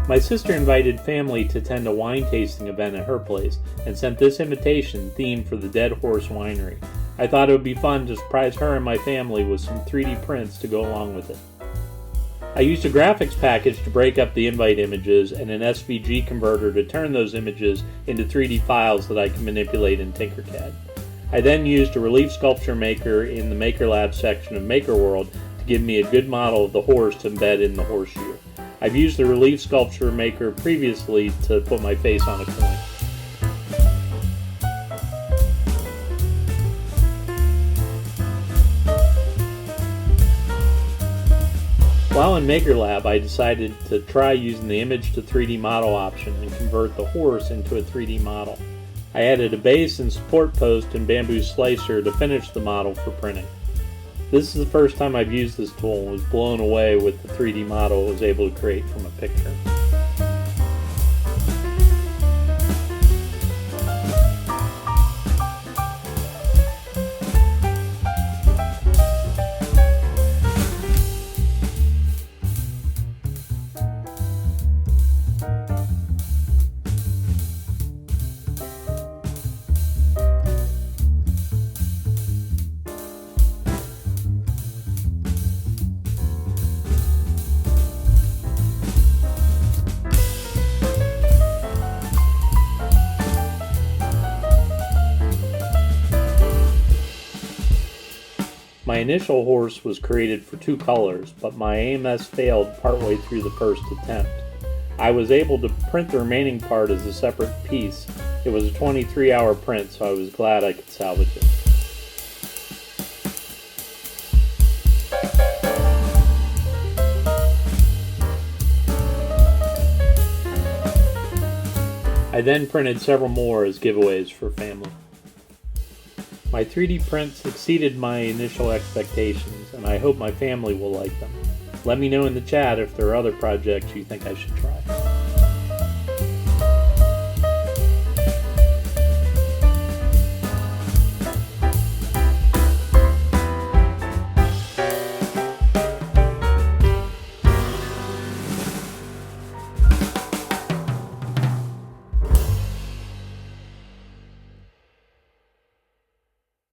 My sister invited family to attend a wine tasting event at her place and sent this invitation themed for the Dead Horse Winery. I thought it would be fun to surprise her and my family with some 3D prints to go along with it. I used a graphics package to break up the invite images and an SVG converter to turn those images into 3D files that I can manipulate in Tinkercad. I then used a relief sculpture maker in the Maker Labs section of Makerworld to give me a good model of the horse to embed in the horseshoe. I've used the relief sculpture maker previously to put my face on a coin. While in MakerLab, I decided to try using the image to 3D model option and convert the horse into a 3D model. I added a base and support post in Bambu Slicer to finish the model for printing. This is the first time I've used this tool and was blown away with the 3D model it was able to create from a picture. My initial horse was created for 2 colors, but my AMS failed partway through the first attempt. I was able to print the remaining part as a separate piece. It was a 23-hour print, so I was glad I could salvage it. I then printed several more as giveaways for family. My 3D prints exceeded my initial expectations, and I hope my family will like them. Let me know in the chat if there are other projects you think I should try.